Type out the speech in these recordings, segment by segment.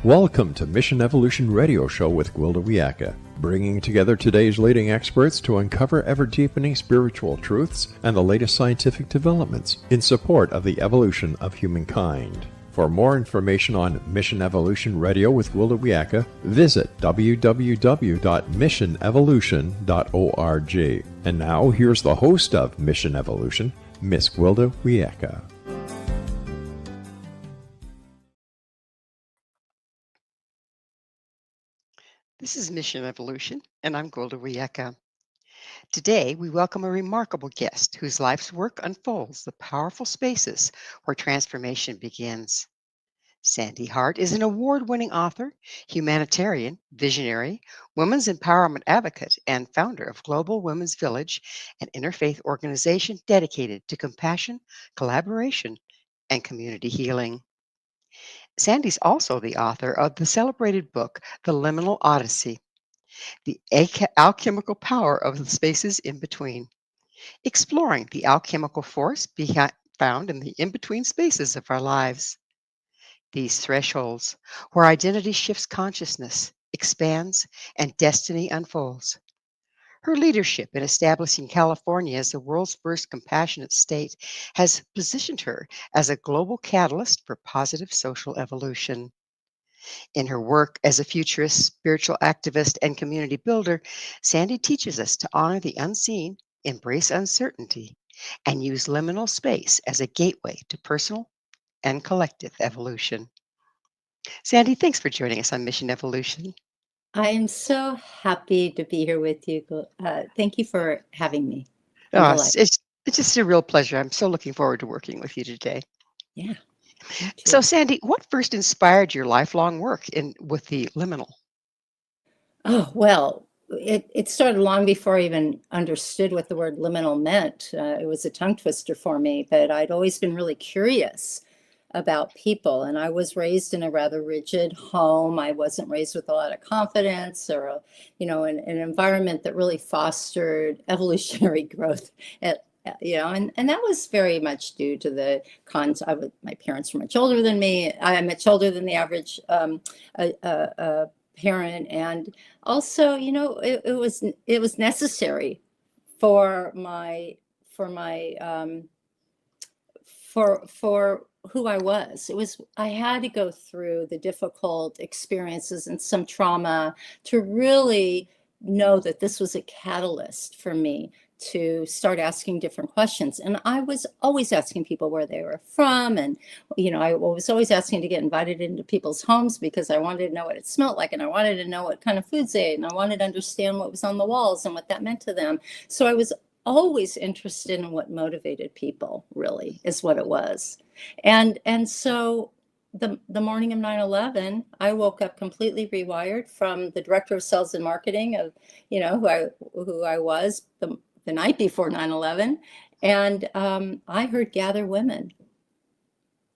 Welcome to Mission Evolution Radio Show with Gwilda Wiyaka, bringing together today's leading experts to uncover ever-deepening spiritual truths and the latest scientific developments in support of the evolution of humankind. For more information on Mission Evolution Radio with Gwilda Wiyaka, visit www.missionevolution.org. And now, here's the host of Mission Evolution, Miss Gwilda Wiyaka. This is Mission Evolution, and I'm Gwilda Wiyaka. Today, we welcome a remarkable guest whose life's work unfolds the powerful spaces where transformation begins. Sande Hart is an award-winning author, humanitarian, visionary, women's empowerment advocate, and founder of Global Women's Village, an interfaith organization dedicated to compassion, collaboration, and community healing. Sande's also the author of the celebrated book, The Liminal Odyssey, the alchemical power of the spaces in between, exploring the alchemical force found in the in-between spaces of our lives. These thresholds, where identity shifts consciousness, expands, and destiny unfolds. Her leadership in establishing California as the world's first compassionate state has positioned her as a global catalyst for positive social evolution. In her work as a futurist, spiritual activist, and community builder, Sande teaches us to honor the unseen, embrace uncertainty, and use liminal space as a gateway to personal and collective evolution. Sande, thanks for joining us on Mission Evolution. I am so happy to be here with you. Thank you for having me. It's just a real pleasure. I'm so looking forward to working with you today. Yeah. So, Sande, what first inspired your lifelong work with the liminal? Oh, well, it started long before I even understood what the word liminal meant. It was a tongue twister for me, but I'd always been really curious about people. And I was raised in a rather rigid home. I wasn't raised with a lot of confidence or, an environment that really fostered evolutionary growth and that was very much due to the cons. My parents were much older than me. I'm much older than the average parent, and also, it was necessary for who I was. I had to go through the difficult experiences and some trauma to really know that this was a catalyst for me to start asking different questions. And I was always asking people where they were from. And, I was always asking to get invited into people's homes because I wanted to know what it smelled like. And I wanted to know what kind of foods they ate. And I wanted to understand what was on the walls and what that meant to them. So I was always interested in what motivated people, really, is what it was. And so the morning of 9/11, I woke up completely rewired from the director of sales and marketing of, who I was the night before 9/11. And I heard Gather Women.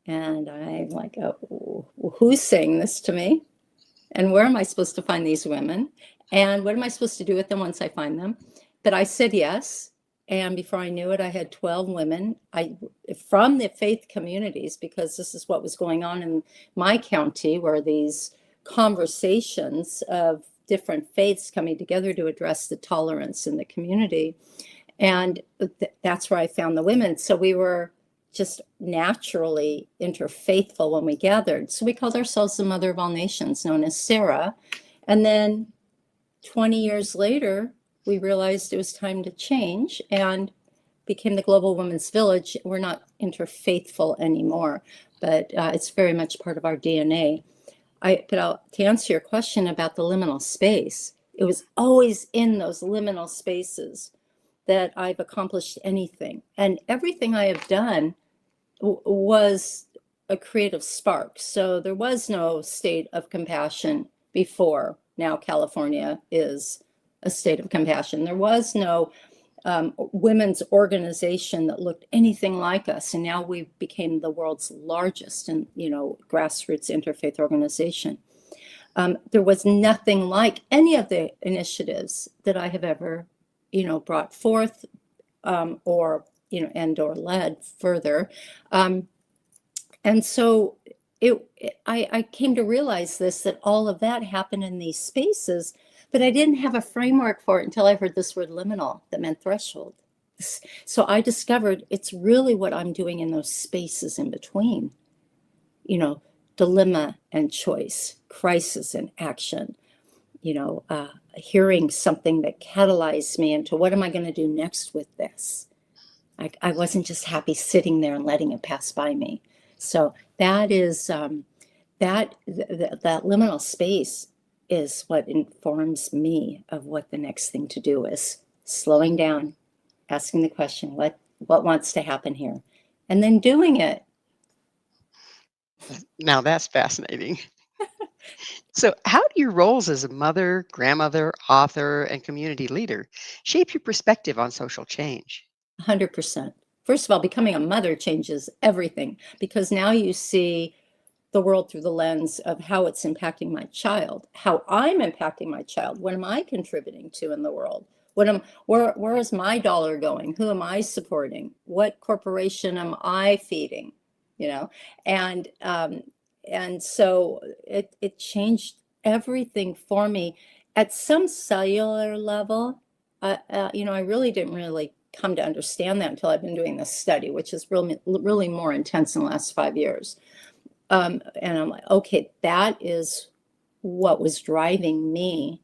And I'm like, oh, who's saying this to me? And where am I supposed to find these women? And what am I supposed to do with them once I find them? But I said yes. And before I knew it, I had 12 women from the faith communities, because this is what was going on in my county, where these conversations of different faiths coming together to address the tolerance in the community. And that's where I found the women. So we were just naturally interfaithful when we gathered. So we called ourselves the Mother of All Nations, known as S.A.R.A.H. And then 20 years later, we realized it was time to change and became the Global Women's Village. We're not interfaithful anymore, but it's very much part of our DNA. To answer your question about the liminal space, it was always in those liminal spaces that I've accomplished anything. And everything I have done was a creative spark. So there was no state of compassion before. Now California is a state of compassion. There was no women's organization that looked anything like us. And now we became the world's largest and, grassroots interfaith organization. There was nothing like any of the initiatives that I have ever, brought forth or led further. And so I came to realize that all of that happened in these spaces, but I didn't have a framework for it until I heard this word liminal that meant threshold. So I discovered it's really what I'm doing in those spaces in between, dilemma and choice, crisis and action, hearing something that catalyzed me into what am I going to do next with this? I wasn't just happy sitting there and letting it pass by me. So that is that liminal space is what informs me of what the next thing to do is. Slowing down, asking the question, what wants to happen here? And then doing it. Now that's fascinating. So, how do your roles as a mother, grandmother, author, and community leader shape your perspective on social change? 100%. First of all, becoming a mother changes everything because now you see the world through the lens of how it's impacting my child, how I'm impacting my child. What am I contributing to in the world? Where is my dollar going? Who am I supporting? What corporation am I feeding? And so it changed everything for me at some cellular level. I really didn't come to understand that until I've been doing this study, which is really more intense in the last 5 years. And I'm like, okay, that is what was driving me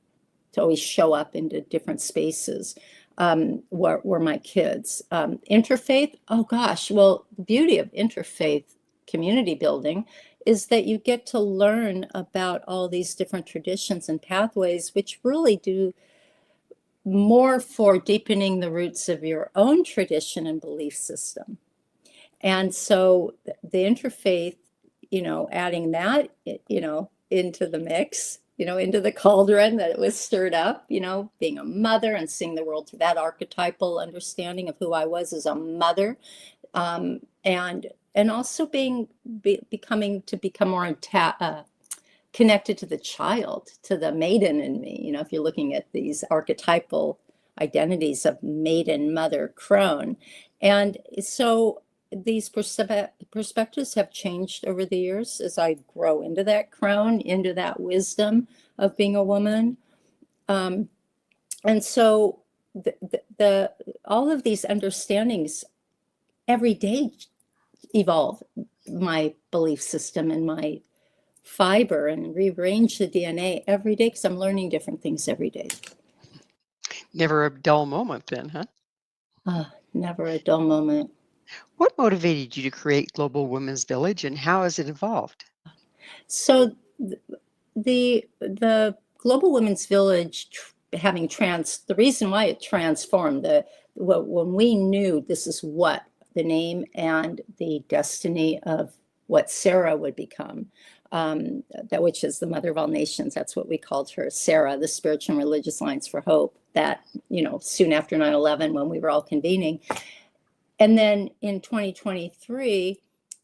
to always show up into different spaces were my kids. Interfaith, oh gosh, well, the beauty of interfaith community building is that you get to learn about all these different traditions and pathways, which really do more for deepening the roots of your own tradition and belief system. And so the interfaith, adding that, into the mix, into the cauldron that was stirred up, being a mother and seeing the world through that archetypal understanding of who I was as a mother, and also becoming more connected to the child, to the maiden in me. If you're looking at these archetypal identities of maiden, mother, crone. And so these perspectives have changed over the years as I grow into that crone, into that wisdom of being a woman. And so all of these understandings every day evolve my belief system and my fiber and rearrange the DNA every day because I'm learning different things every day. Never a dull moment then, huh? Never a dull moment. What motivated you to create Global Women's Village and how has it evolved? So the Global Women's Village the reason why it transformed when we knew this is what the name and the destiny of what S.A.R.A.H would become, which is the mother of all nations. That's what we called her, S.A.R.A.H, the Spiritual and Religious Alliance for Hope, that, soon after 9/11 when we were all convening. And then in 2023,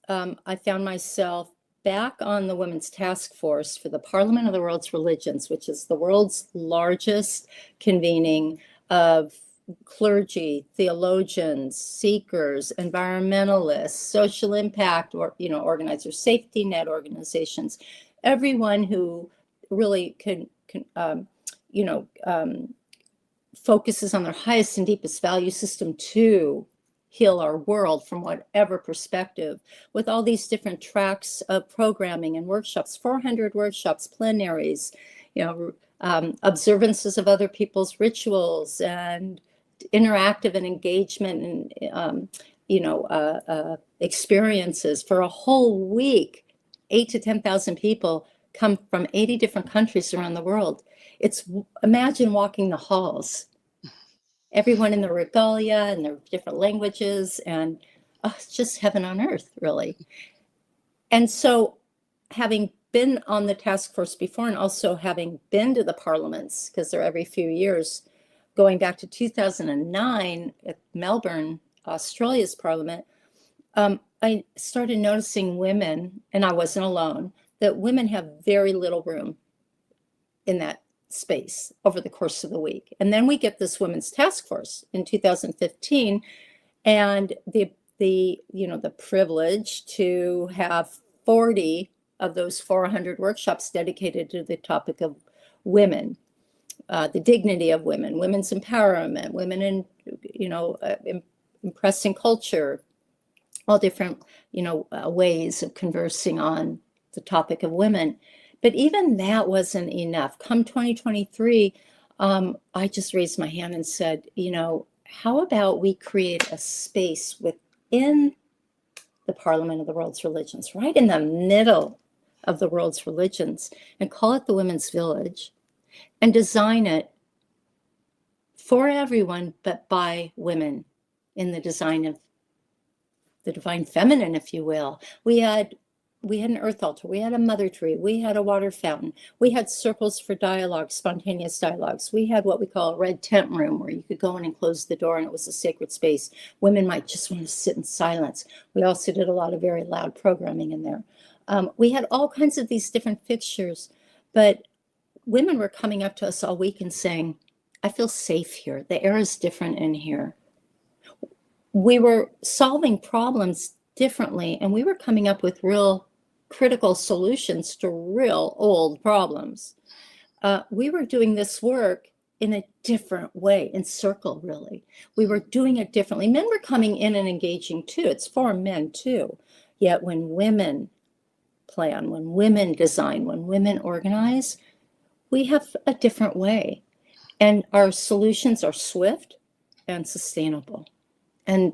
I found myself back on the Women's Task Force for the Parliament of the World's Religions, which is the world's largest convening of clergy, theologians, seekers, environmentalists, social impact, organizers, safety net organizations, everyone who really focuses on their highest and deepest value system to heal our world from whatever perspective, with all these different tracks of programming and workshops, 400 workshops, plenaries, observances of other people's rituals and interactive and engagement and, experiences for a whole week. 8,000 to 10,000 people come from 80 different countries around the world. Imagine walking the halls, everyone in their regalia and their different languages, and it's just heaven on earth, really. And so having been on the task force before and also having been to the parliaments, because they're every few years, going back to 2009 at Melbourne, Australia's parliament, I started noticing women, and I wasn't alone, that women have very little room in that space over the course of the week. And then we get this women's task force in 2015, and the privilege to have 40 of those 400 workshops dedicated to the topic of women, the dignity of women, women's empowerment, women in, impressing culture, all different, ways of conversing on the topic of women. But even that wasn't enough. Come 2023, I just raised my hand and said, how about we create a space within the Parliament of the World's Religions, right in the middle of the world's religions, and call it the Women's Village, and design it for everyone, but by women, in the design of the divine feminine, if you will. We had an earth altar, we had a mother tree, we had a water fountain, we had circles for dialogue, spontaneous dialogues. We had what we call a red tent room, where you could go in and close the door and it was a sacred space. Women might just want to sit in silence. We also did a lot of very loud programming in there. We had all kinds of these different fixtures, but women were coming up to us all week and saying, I feel safe here. The air is different in here. We were solving problems differently, and we were coming up with real critical solutions to real old problems. We were doing this work in a different way, in circle, really. We were doing it differently. Men were coming in and engaging too. It's for men too. Yet when women plan, when women design, when women organize, we have a different way. And our solutions are swift and sustainable. And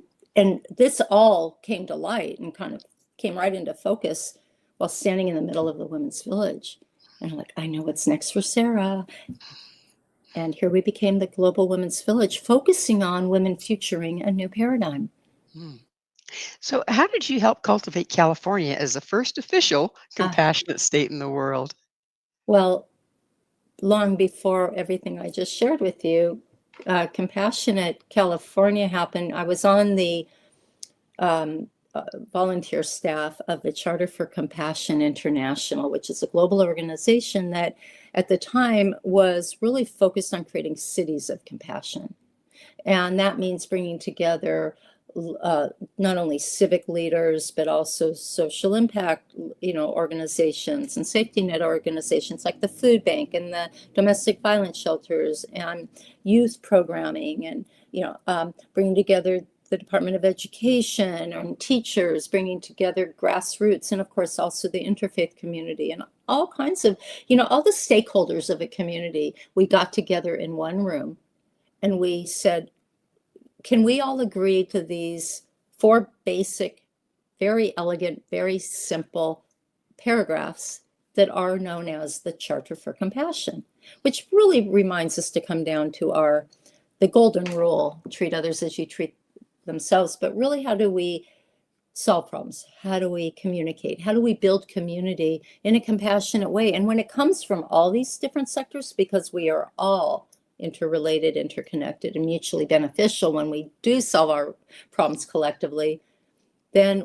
this all came to light and kind of came right into focus while standing in the middle of the Women's Village. And I'm like, I know what's next for S.A.R.A.H. And here we became the Global Women's Village, focusing on women futuring a new paradigm. So how did you help cultivate California as the first official compassionate state in the world? Well, long before everything I just shared with you, Compassionate California happened. I was on the volunteer staff of the Charter for Compassion International, which is a global organization that at the time was really focused on creating cities of compassion. And that means bringing together not only civic leaders, but also social impact, organizations and safety net organizations like the food bank and the domestic violence shelters and youth programming, and bringing together the Department of Education and teachers, bringing together grassroots, and of course also the interfaith community and all kinds of, all the stakeholders of a community. We got together in one room and we said, can we all agree to these 4 basic, very elegant, very simple paragraphs that are known as the Charter for Compassion, which really reminds us to come down to the golden rule, treat others as you treat themselves. But really, how do we solve problems? How do we communicate? How do we build community in a compassionate way? And when it comes from all these different sectors, because we are all interrelated, interconnected, and mutually beneficial when we do solve our problems collectively, then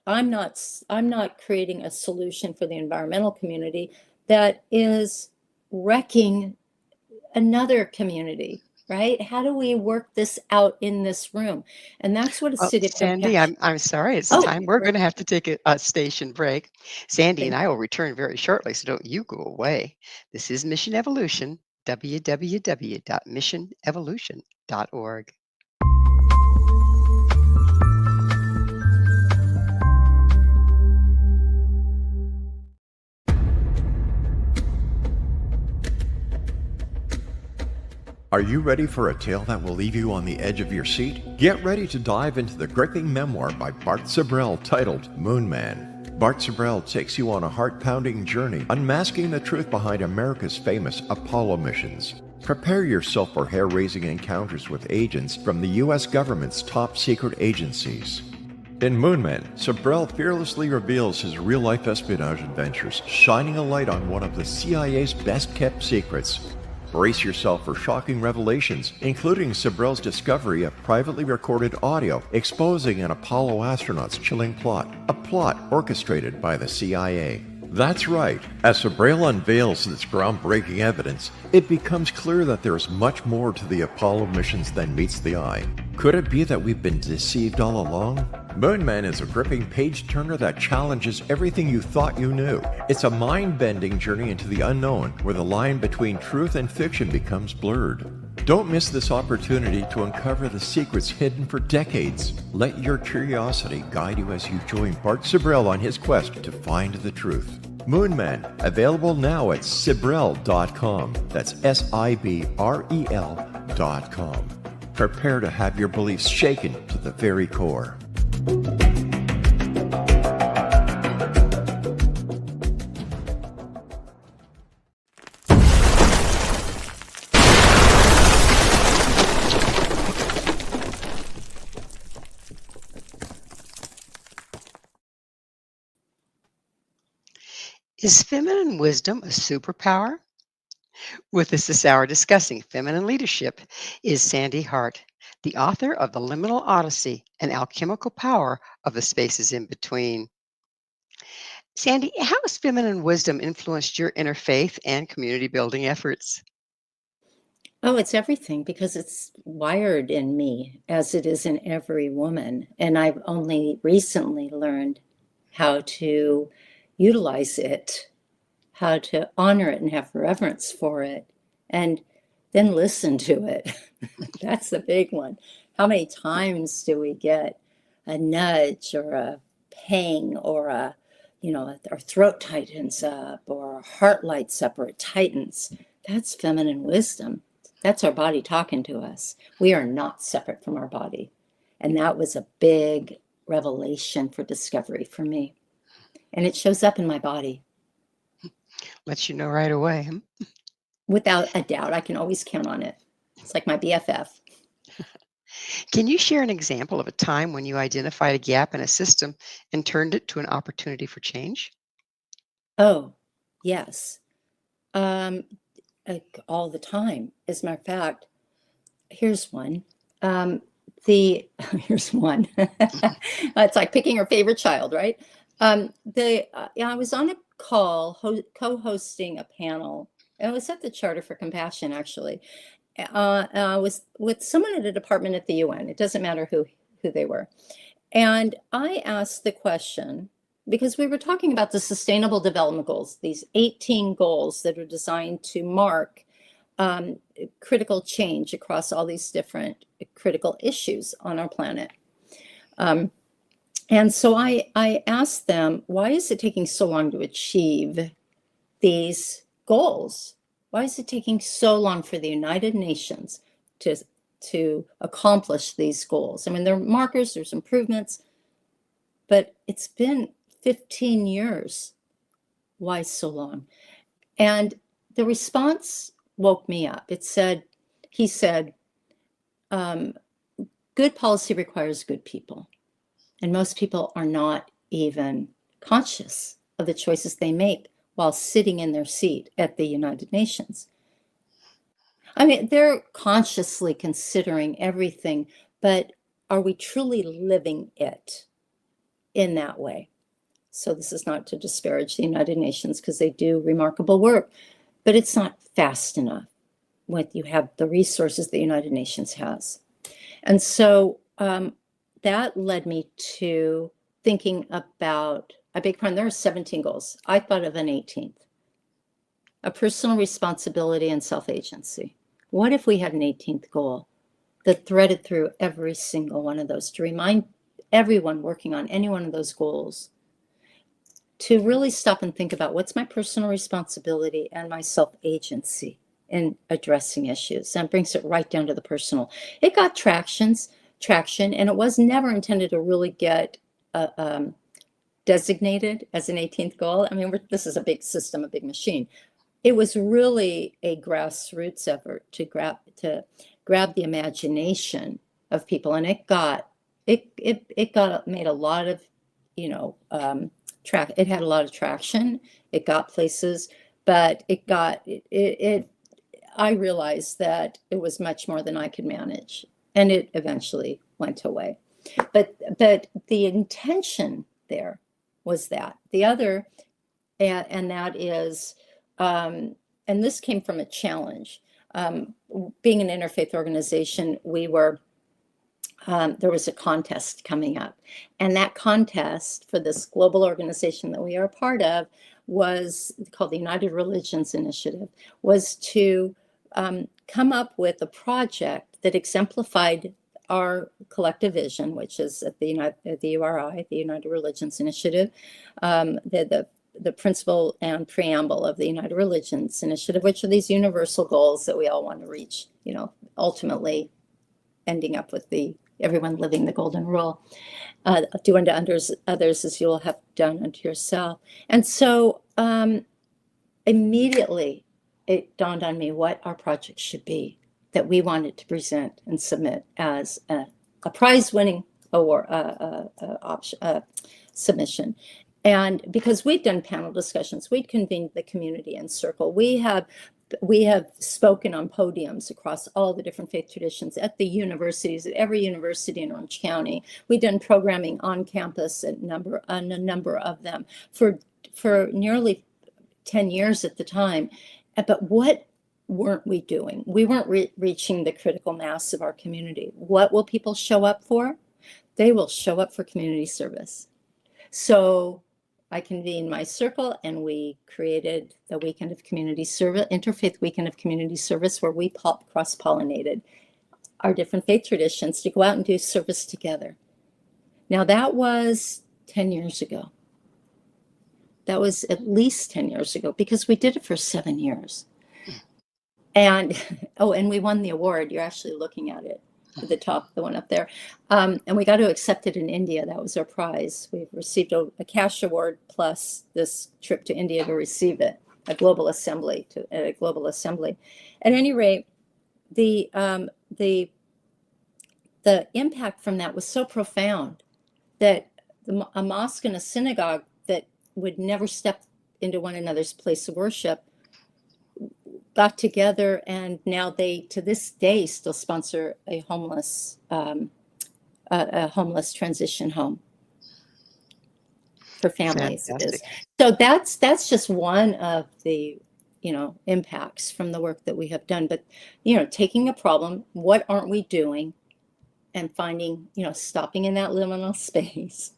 I'm not creating a solution for the environmental community that is wrecking another community, right? How do we work this out in this room? And that's what a city of Sandy, compassion. I'm sorry, it's time. We're going to have to take a station break. Sandy and I will return very shortly, so don't you go away. This is Mission Evolution, www.missionevolution.org. Are you ready for a tale that will leave you on the edge of your seat? Get ready to dive into the gripping memoir by Bart Sibrel titled Moon Man. Bart Sibrel takes you on a heart-pounding journey, unmasking the truth behind America's famous Apollo missions. Prepare yourself for hair-raising encounters with agents from the U.S. government's top-secret agencies. In Moon Man, Sibrel fearlessly reveals his real-life espionage adventures, shining a light on one of the CIA's best-kept secrets. Brace yourself for shocking revelations, including Sibrel's discovery of privately recorded audio exposing an Apollo astronaut's chilling plot, a plot orchestrated by the CIA. That's right. As Sibrel unveils this groundbreaking evidence, it becomes clear that there is much more to the Apollo missions than meets the eye. Could it be that we've been deceived all along? Moonman is a gripping page-turner that challenges everything you thought you knew. It's a mind-bending journey into the unknown, where the line between truth and fiction becomes blurred. Don't miss this opportunity to uncover the secrets hidden for decades. Let your curiosity guide you as you join Bart Sibrel on his quest to find the truth. Moonman, available now at Sibrel.com. That's Sibrel.com. Prepare to have your beliefs shaken to the very core. Is feminine wisdom a superpower? With us this hour discussing feminine leadership is Sande Hart, the author of The Liminal Odyssey, An Alchemical Power of the Spaces in Between. Sande, how has feminine wisdom influenced your interfaith and community building efforts? Oh, it's everything because it's wired in me as it is in every woman. And I've only recently learned how to utilize it, how to honor it and have reverence for it, and then listen to it. That's the big one. How many times do we get a nudge or a pang or our throat tightens up or our heart lights up or it tightens? That's feminine wisdom. That's our body talking to us. We are not separate from our body. And that was a big revelation for discovery for me. And it shows up in my body. Lets you know right away. Without a doubt, I can always count on it. It's like my BFF. Can you share an example of a time when you identified a gap in a system and turned it to an opportunity for change? Oh, yes. Like all the time. As a matter of fact, here's one. Here's one. It's like picking your favorite child, right? I was on a call co-hosting a panel. It was at the Charter for Compassion, actually. I was with someone at a department at the UN. It doesn't matter who they were. And I asked the question, because we were talking about the Sustainable Development Goals, these 18 goals that are designed to mark critical change across all these different critical issues on our planet. And so I asked them, why is it taking so long to achieve these goals? Why is it taking so long for the United Nations to accomplish these goals? I mean, there are markers, there's improvements, but it's been 15 years. Why so long? And the response woke me up. He said, good policy requires good people. And most people are not even conscious of the choices they make while sitting in their seat at the United Nations. I mean, they're consciously considering everything, but are we truly living it in that way? So this is not to disparage the United Nations because they do remarkable work, but it's not fast enough when you have the resources the United Nations has. And so that led me to thinking about, I beg your pardon, there are 17 goals. I thought of an 18th, a personal responsibility and self-agency. What if we had an 18th goal that threaded through every single one of those to remind everyone working on any one of those goals to really stop and think about what's my personal responsibility and my self-agency in addressing issues, and brings it right down to the personal. It got traction, and it was never intended to really get designated as an 18th goal. I mean, this is a big system, a big machine. It was really a grassroots effort to grab the imagination of people, and it made a lot of, it had a lot of traction. It got places, but I realized that it was much more than I could manage, and it eventually went away. But the intention there was that. The other, and that is, and this came from a challenge. Being an interfaith organization, we were there was a contest coming up. And that contest for this global organization that we are a part of was called the United Religions Initiative, was to come up with a project that exemplified our collective vision, which is at the URI, the United Religions Initiative, the principle and preamble of the United Religions Initiative, which are these universal goals that we all want to reach, ultimately ending up with everyone living the golden rule. Do unto others as you will have done unto yourself. And so immediately it dawned on me what our project should be, that we wanted to present and submit as a prize-winning award submission. And because we'd done panel discussions, we'd convened the community in circle. We have spoken on podiums across all the different faith traditions at the universities, at every university in Orange County. We've done programming on campus at a number of them for nearly 10 years at the time. But what weren't we doing? We weren't reaching the critical mass of our community. What will people show up for? They will show up for community service. So I convened my circle and we created the Weekend of Community Service, Interfaith Weekend of Community Service, where we cross-pollinated our different faith traditions to go out and do service together. Now that was 10 years ago. That was at least 10 years ago because we did it for 7 years. And, and we won the award. You're actually looking at it. At the top, the one up there. And we got to accept it in India. That was our prize. We received a cash award plus this trip to India to receive it, at a global assembly. At any rate, the impact from that was so profound that a mosque and a synagogue that would never step into one another's place of worship got together, and now they, to this day, still sponsor a homeless transition home for families. So that's just one of the impacts from the work that we have done. But taking a problem, what aren't we doing, and finding stopping in that liminal space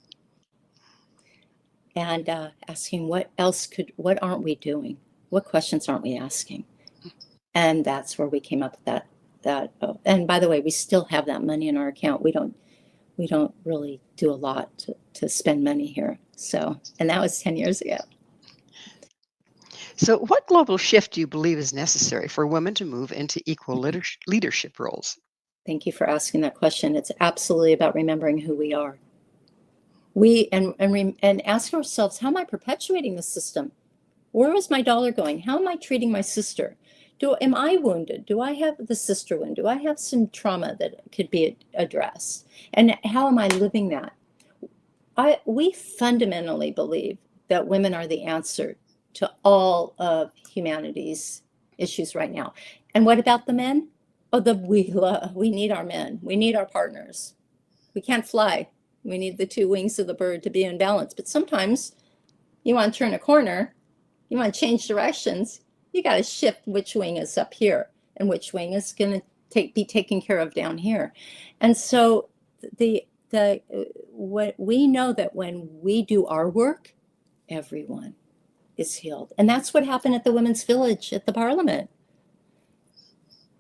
and asking what aren't we doing? What questions aren't we asking? And that's where we came up with that. And by the way, we still have that money in our account. We don't really do a lot to spend money here. So, and that was 10 years ago. So what global shift do you believe is necessary for women to move into equal leadership roles? Thank you for asking that question. It's absolutely about remembering who we are. And ask ourselves, how am I perpetuating the system? Where is my dollar going? How am I treating my sister? Am I wounded? Do I have the sister wound? Do I have some trauma that could be addressed? And how am I living that? We fundamentally believe that women are the answer to all of humanity's issues right now. And what about the men? We need our men. We need our partners. We can't fly. We need the two wings of the bird to be in balance. But sometimes you want to turn a corner, you want to change directions, you got to shift which wing is up here and which wing is going to be taken care of down here. And so what we know that when we do our work, everyone is healed. And that's what happened at the Women's Village at the Parliament.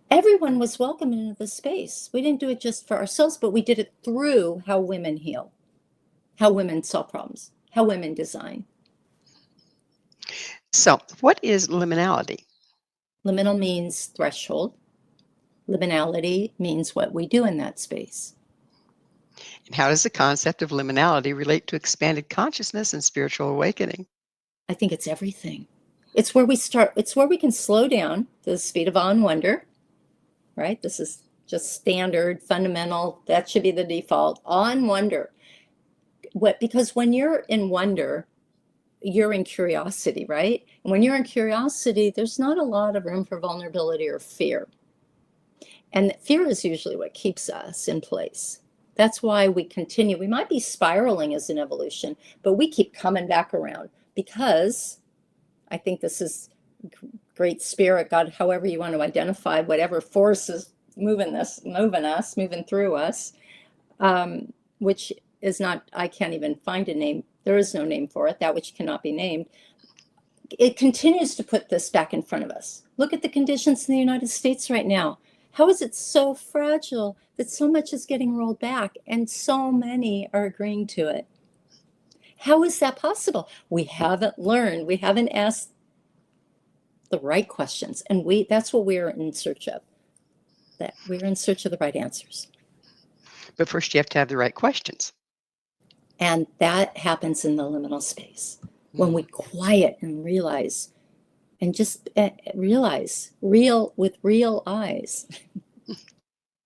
Everyone was welcome into the space. We didn't do it just for ourselves, but we did it through how women heal, how women solve problems, how women design. So what is liminality? Liminal means threshold. Liminality means what we do in that space. And how does the concept of liminality relate to expanded consciousness and spiritual awakening? I think it's everything. It's where we start. It's where we can slow down to the speed of awe and wonder, right? This is just standard, fundamental. That should be the default. Awe and wonder. Because when you're in wonder, you're in curiosity, right? And when you're in curiosity, there's not a lot of room for vulnerability or fear. And fear is usually what keeps us in place. That's why we continue. We might be spiraling as an evolution, but we keep coming back around because I think this is great spirit, God, however you want to identify whatever force is moving us, moving through us. which is not, I can't even find a name. There is no name for it, that which cannot be named. It continues to put this back in front of us. Look at the conditions in the United States right now. How is it so fragile that so much is getting rolled back and so many are agreeing to it? How is that possible? We haven't learned. We haven't asked the right questions. And that's what we're in search of. That we're in search of the right answers. But first you have to have the right questions. And that happens in the liminal space. When we quiet and realize, and just realize with real eyes.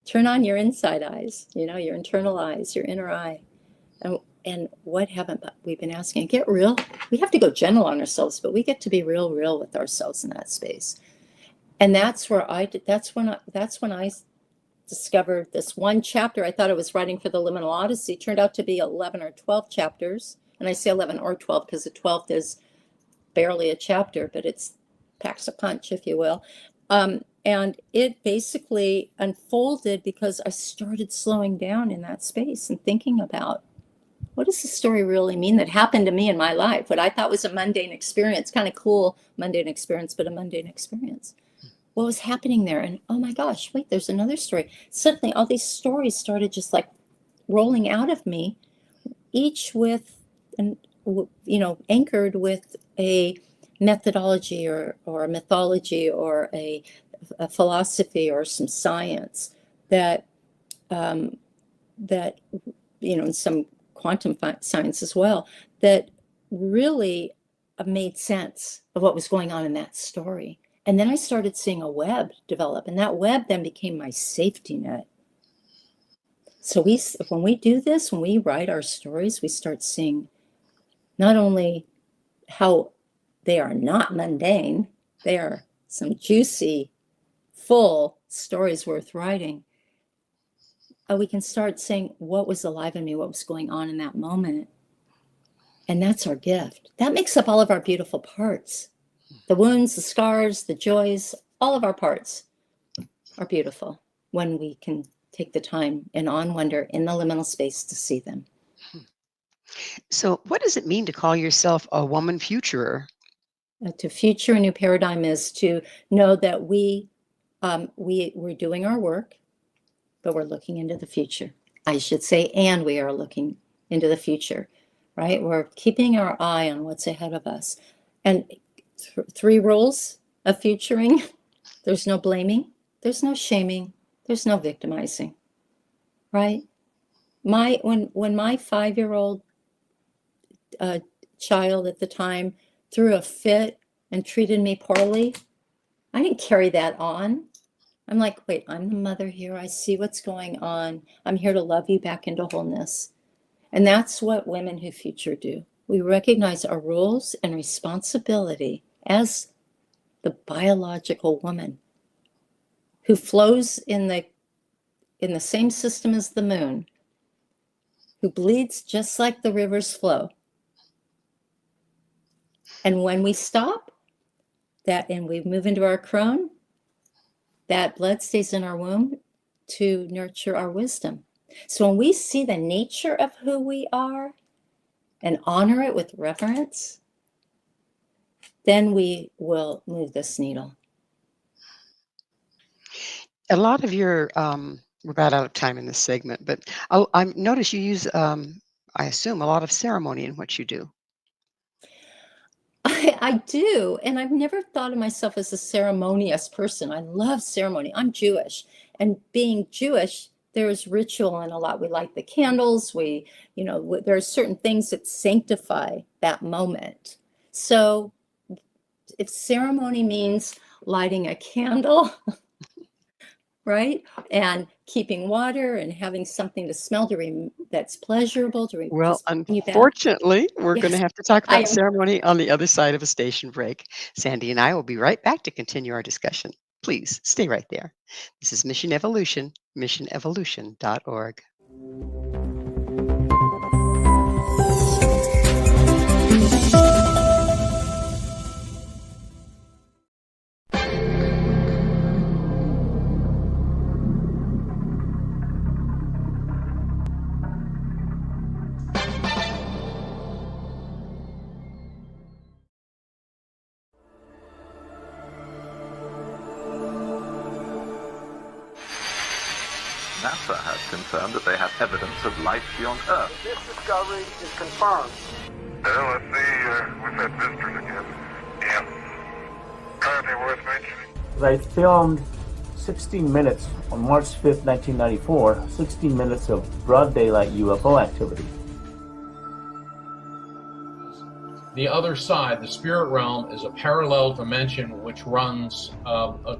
Turn on your inside eyes, your internal eyes, your inner eye. And what haven't we been asking? Get real. We have to go gentle on ourselves, but we get to be real with ourselves in that space. And that's when I discovered this one chapter. I thought I was writing for the Liminal Odyssey. Turned out to be 11 or 12 chapters. And I say 11 or 12 because the 12th is barely a chapter, but it packs a punch, if you will. And it basically unfolded because I started slowing down in that space and thinking about, what does the story really mean that happened to me in my life? What I thought was a mundane experience, kind of cool mundane experience, but a mundane experience. What was happening there? And oh my gosh, wait, there's another story. Suddenly all these stories started just like rolling out of me, each with, anchored with a methodology or a mythology or a philosophy or some science that in some quantum science as well, that really made sense of what was going on in that story. And then I started seeing a web develop, and that web then became my safety net. So when we do this, when we write our stories, we start seeing not only how they are not mundane, they are some juicy, full stories worth writing. We can start saying what was alive in me, what was going on in that moment. And that's our gift. That makes up all of our beautiful parts. The wounds, the scars, the joys, all of our parts are beautiful when we can take the time and on wonder in the liminal space to see them. So what does it mean to call yourself a woman futurer? To future a new paradigm is to know that we're doing our work, but we're looking into the future. I should say, and we are looking into the future, right? We're keeping our eye on what's ahead of us. And three rules of futuring: there's no blaming, there's no shaming, there's no victimizing, right? When my 5-year-old child at the time threw a fit and treated me poorly, I didn't carry that on. I'm like, wait, I'm the mother here. I see what's going on. I'm here to love you back into wholeness. And that's what women who future do. We recognize our roles and responsibility as the biological woman who flows in the same system as the moon, who bleeds just like the rivers flow. And when we stop that and we move into our crone, that blood stays in our womb to nurture our wisdom. So when we see the nature of who we are and honor it with reverence, then we will move this needle. A lot of your, we're about out of time in this segment, but I notice you use, I assume, a lot of ceremony in what you do. I do, and I've never thought of myself as a ceremonious person. I love ceremony. I'm Jewish, and being Jewish, there's ritual in a lot. We light the candles. There are certain things that sanctify that moment. So if ceremony means lighting a candle, right, and keeping water and having something to smell that's pleasurable to well, unfortunately, we're going to have to talk about ceremony on the other side of a station break. Sandy and I will be right back to continue our discussion. Please stay right there. This is Mission Evolution, missionevolution.org. NASA has confirmed that they have evidence of life beyond Earth. This discovery is confirmed. Well, let's see, we've had visitors again. Yeah. Anything worth mentioning? I filmed 16 minutes on March 5th, 1994, 16 minutes of broad daylight UFO activity. The other side, the spirit realm, is a parallel dimension which runs,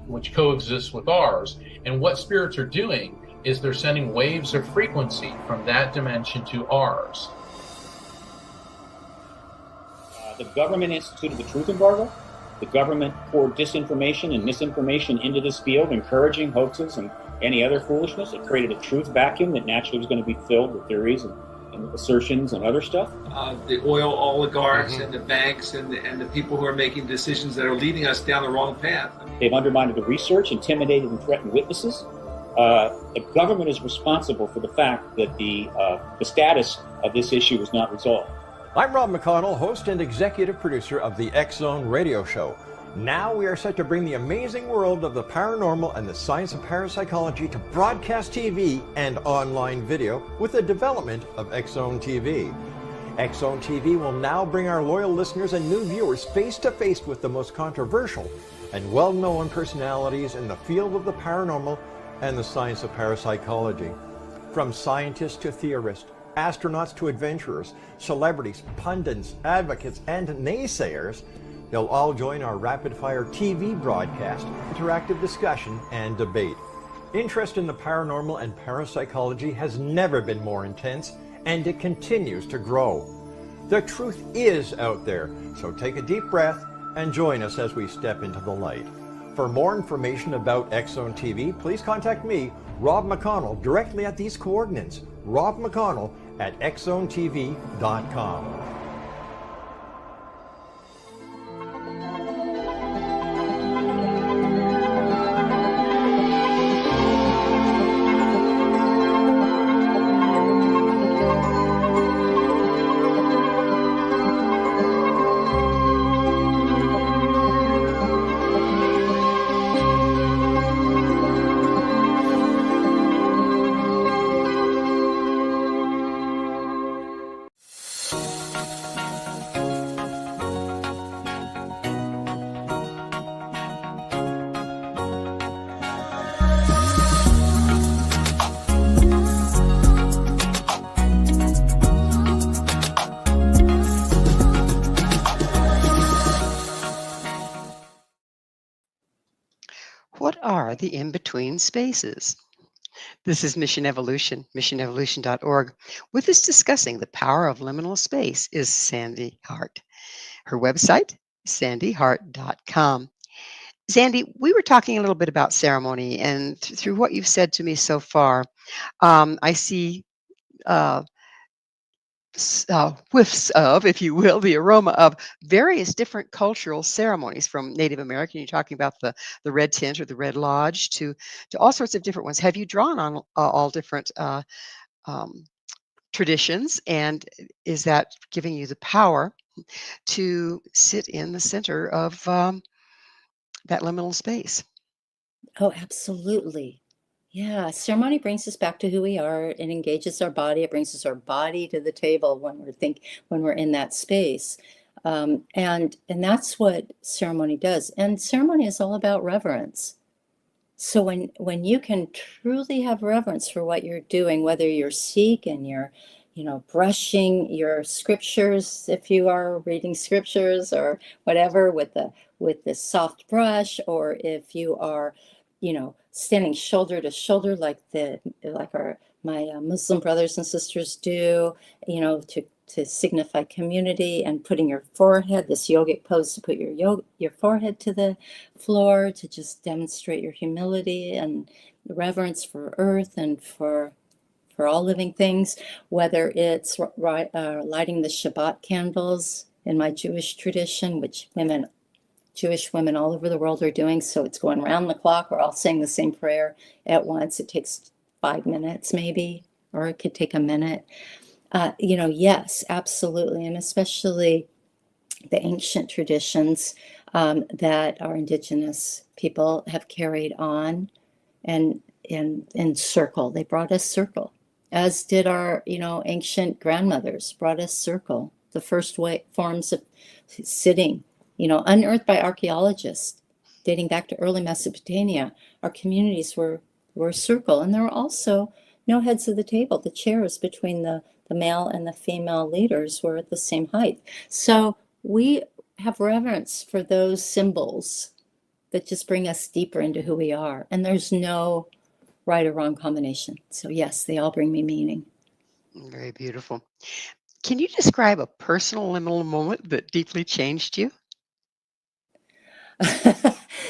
which coexists with ours. And what spirits are doing is they're sending waves of frequency from that dimension to ours. The government instituted the truth embargo. The government poured disinformation and misinformation into this field, encouraging hoaxes and any other foolishness. It created a truth vacuum that naturally was going to be filled with theories and assertions and other stuff. The oil oligarchs and the banks and the people who are making decisions that are leading us down the wrong path. They've undermined the research, intimidated and threatened witnesses. The government is responsible for the fact that the status of this issue was not resolved. I'm Rob McConnell, host and executive producer of the X-Zone radio show. Now we are set to bring the amazing world of the paranormal and the science of parapsychology to broadcast TV and online video with the development of X-Zone TV. X-Zone TV will now bring our loyal listeners and new viewers face to face with the most controversial and well-known personalities in the field of the paranormal and the science of parapsychology. From scientists to theorists, astronauts to adventurers, celebrities, pundits, advocates, and naysayers, they'll all join our rapid-fire TV broadcast, interactive discussion, and debate. Interest in the paranormal and parapsychology has never been more intense, and it continues to grow. The truth is out there, so take a deep breath and join us as we step into the light. For more information about X-Zone TV, please contact me, Rob McConnell, directly at these coordinates, Rob McConnell at xzonetv.com. What are the in-between spaces? This is Mission Evolution, missionevolution.org. With us discussing the power of liminal space is Sande Hart. Her website, sandehart.com. Sande, we were talking a little bit about ceremony, and through what you've said to me so far, I see whiffs of, if you will, the aroma of various different cultural ceremonies, from Native American, you're talking about the red tent or the red lodge, to all sorts of different ones. Have you drawn on all different traditions, and is that giving you the power to sit in the center of that liminal space? Oh, absolutely. Yeah, ceremony brings us back to who we are. It engages our body. It brings us our body to the table when we're in that space, and that's what ceremony does. And ceremony is all about reverence. So when you can truly have reverence for what you're doing, whether you're Sikh and you're, brushing your scriptures, if you are reading scriptures or whatever with the soft brush, or if you are, standing shoulder to shoulder like my Muslim brothers and sisters do, to signify community, and putting your forehead, this yogic pose, to put your forehead to the floor, to just demonstrate your humility and reverence for earth and for all living things, whether it's lighting the Shabbat candles in my Jewish tradition, which Jewish women all over the world are doing. So it's going around the clock. We're all saying the same prayer at once. It takes 5 minutes maybe, or it could take a minute. Yes, absolutely. And especially the ancient traditions that our indigenous people have carried on. And in circle. They brought us circle, as did our, ancient grandmothers brought us circle. The first forms of sitting, unearthed by archaeologists dating back to early Mesopotamia. Our communities were circle, and there were also no heads of the table. The chairs between the male and the female leaders were at the same height. So we have reverence for those symbols that just bring us deeper into who we are. And there's no right or wrong combination. So yes, they all bring me meaning. Very beautiful. Can you describe a personal liminal moment that deeply changed you?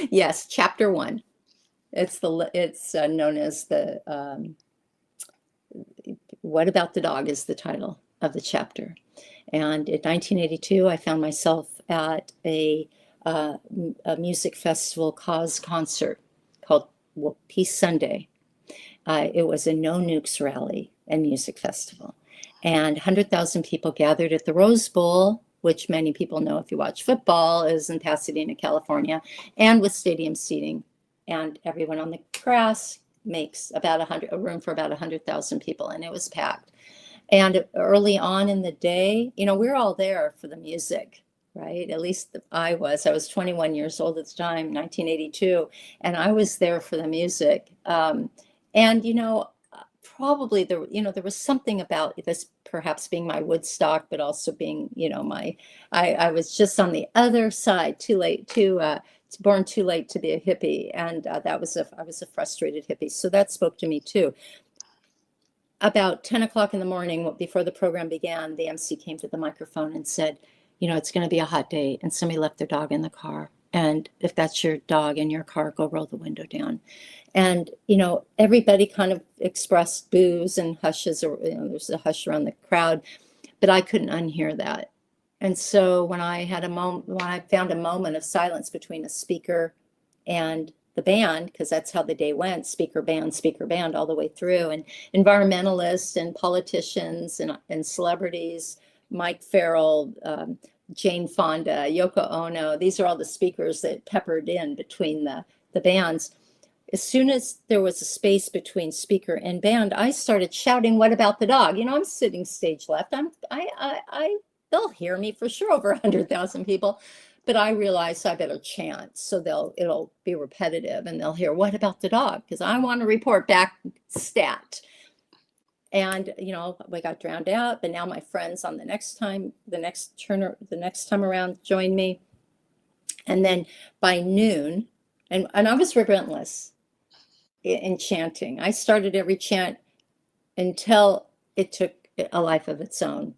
Yes, chapter 1. It's known as the What About the Dog is the title of the chapter. And in 1982, I found myself at a music festival cause concert called Peace Sunday. It was a no nukes rally and music festival. And 100,000 people gathered at the Rose Bowl, which many people know if you watch football is in Pasadena, California, and with stadium seating. And everyone on the grass makes about a room for about 100,000 people, and it was packed. And early on in the day, we're all there for the music, right? At least I was 21 years old at the time, 1982, and I was there for the music. Probably there was something about this perhaps being my Woodstock, but also being, I was just on the other side, born too late to be a hippie. And I was a frustrated hippie. So that spoke to me too. About 10 o'clock in the morning, before the program began, the MC came to the microphone and said, it's going to be a hot day. And somebody left their dog in the car. And if that's your dog in your car, go roll the window down. And, everybody kind of expressed boos and hushes, or there's a hush around the crowd, but I couldn't unhear that. And so when I found a moment of silence between a speaker and the band, because that's how the day went, speaker band all the way through, and environmentalists and politicians and celebrities, Mike Farrell, Jane Fonda, Yoko Ono, these are all the speakers that peppered in between the bands. As soon as there was a space between speaker and band, I started shouting, "What about the dog?" I'm sitting stage left. They'll hear me for sure, over 100,000 people, but I realized I better chant, so it'll be repetitive, and they'll hear, "What about the dog?" Because I want to report back stat. And we got drowned out, but now my friends on the next time around joined me, and then by noon, and I was relentless in chanting. I started every chant until it took a life of its own.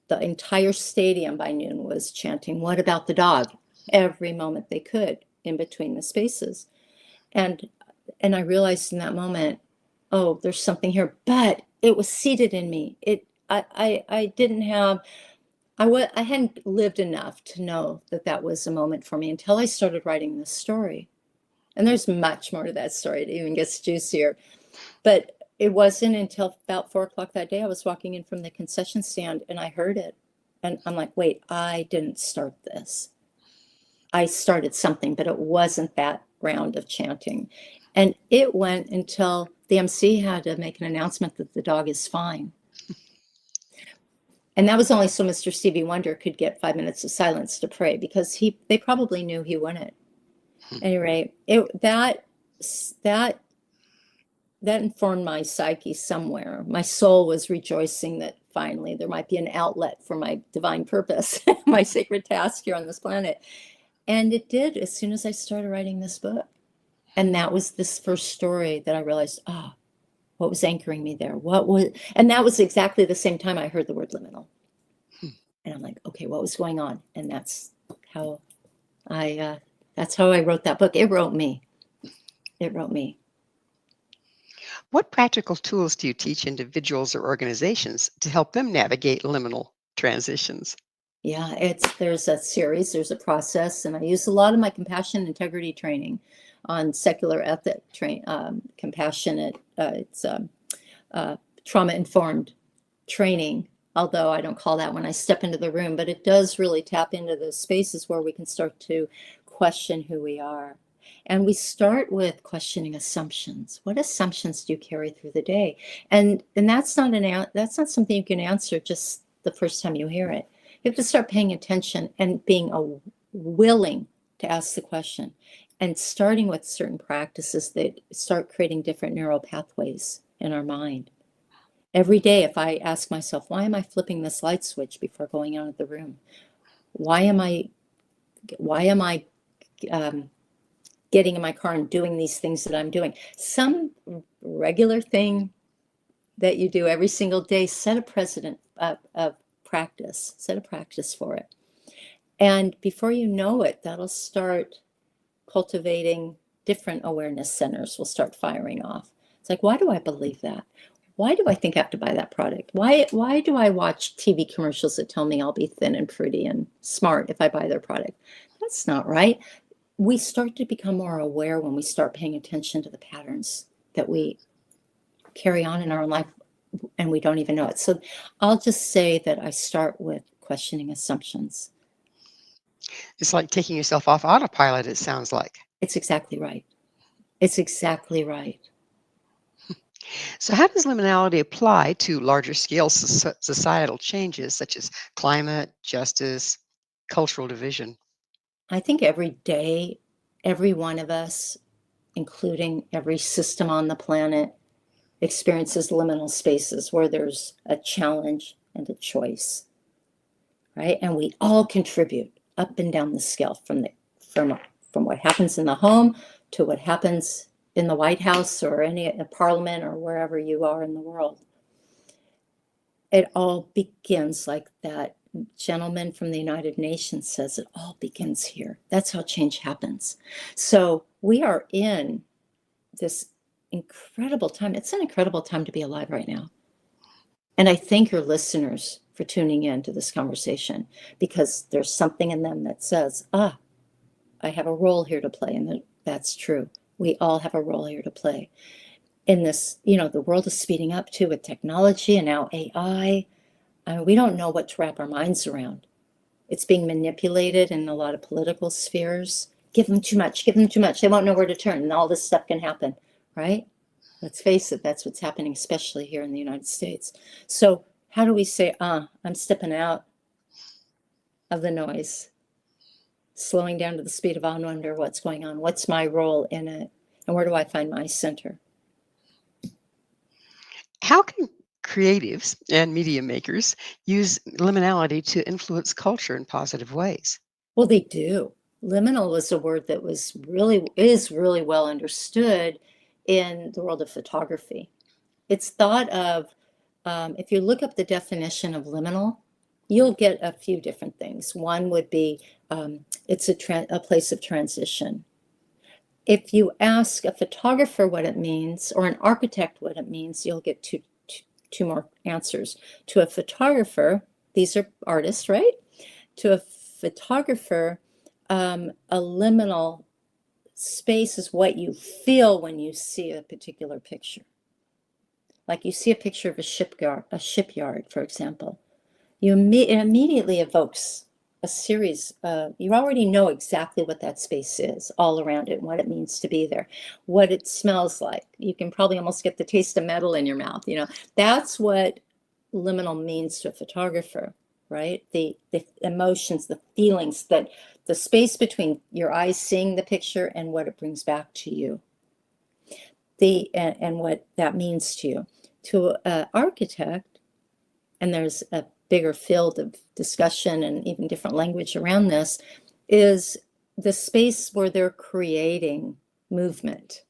The entire stadium by noon was chanting, "What about the dog?" every moment they could in between the spaces. And I realized in that moment, oh, there's something here, but it was seated in me. I hadn't lived enough to know that was a moment for me until I started writing this story. And there's much more to that story. It even gets juicier. But it wasn't until about 4 o'clock that day, I was walking in from the concession stand and I heard it. And I'm like, wait, I didn't start this. I started something, but it wasn't that round of chanting. And it went until the MC had to make an announcement that the dog is fine. And that was only so Mr. Stevie Wonder could get 5 minutes of silence to pray, because they probably knew he wouldn't. Anyway, that informed my psyche somewhere. My soul was rejoicing that finally there might be an outlet for my divine purpose, my sacred task here on this planet. And it did as soon as I started writing this book. And that was this first story that I realized, what was anchoring me there? And that was exactly the same time I heard the word liminal. And I'm like, okay, what was going on? And that's how I wrote that book. It wrote me. What practical tools do you teach individuals or organizations to help them navigate liminal transitions? Yeah, there's a series, there's a process, and I use a lot of my compassion integrity training on secular ethic, compassionate, trauma-informed training, although I don't call that when I step into the room, but it does really tap into those spaces where we can start to question who we are. And we start with questioning assumptions. What assumptions do you carry through the day? And that's not something you can answer just the first time you hear it. You have to start paying attention and being willing to ask the question, and starting with certain practices that start creating different neural pathways in our mind. Every day, if I ask myself, why am I flipping this light switch before going out of the room? Why am I getting in my car and doing these things that I'm doing? Some regular thing that you do every single day, set a precedent of practice, set a practice for it. And before you know it, that'll start cultivating different awareness centers will start firing off. It's like, why do I believe that? Why do I think I have to buy that product? Why do I watch TV commercials that tell me I'll be thin and pretty and smart if I buy their product? That's not right. We start to become more aware when we start paying attention to the patterns that we carry on in our own life and we don't even know it. So I'll just say that I start with questioning assumptions. It's like taking yourself off autopilot, it sounds like. It's exactly right. It's exactly right. So how does liminality apply to larger scale societal changes such as climate, justice, cultural division? I think every day, every one of us, including every system on the planet, experiences liminal spaces where there's a challenge and a choice, right? And we all contribute up and down the scale from what happens in the home to what happens in the White House or any parliament or wherever you are in the world. It all begins, like that gentleman from the United Nations says, it all begins here. That's how change happens. So we are in this incredible time. It's an incredible time to be alive right now. And I thank your listeners for tuning in to this conversation, because there's something in them that says, I have a role here to play. And that's true. We all have a role here to play in this. The world is speeding up too with technology and now AI. I mean, we don't know what to wrap our minds around. It's being manipulated in a lot of political spheres. Give them too much, give them too much. They won't know where to turn, and all this stuff can happen, right? Let's face it, that's what's happening, especially here in the United States. So how do we say, I'm stepping out of the noise, slowing down to the speed of I wonder what's going on, what's my role in it, and where do I find my center? How can creatives and media makers use liminality to influence culture in positive ways? Well, they do. Liminal was a word that is really well understood in the world of photography. It's thought of, if you look up the definition of liminal, you'll get a few different things. One would be, it's a place of transition. If you ask a photographer what it means, or an architect what it means, you'll get two more answers. To a photographer, these are artists, right? To a photographer, a liminal space is what you feel when you see a particular picture. Like you see a picture of a shipyard, for example. It immediately evokes a series. You already know exactly what that space is all around it, what it means to be there, what it smells like. You can probably almost get the taste of metal in your mouth. That's what liminal means to a photographer, right? The emotions, the feelings, that the space between your eyes seeing the picture and what it brings back to you, and what that means to you. To an architect, and there's a bigger field of discussion and even different language around this, is the space where they're creating movement,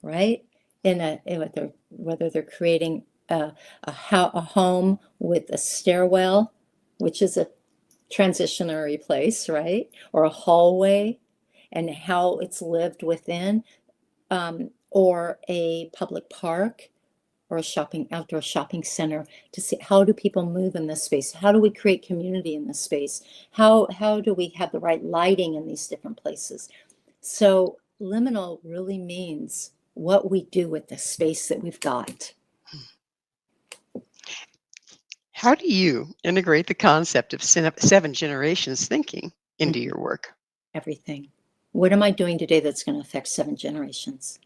right? Whether they're creating a home with a stairwell, which is a transitionary place, right? Or a hallway, and how it's lived within, or a public park, or a outdoor shopping center, to see how do people move in this space? How do we create community in this space? How do we have the right lighting in these different places? So liminal really means what we do with the space that we've got. How do you integrate the concept of 7 generations thinking into your work? Everything. What am I doing today that's going to affect 7 generations?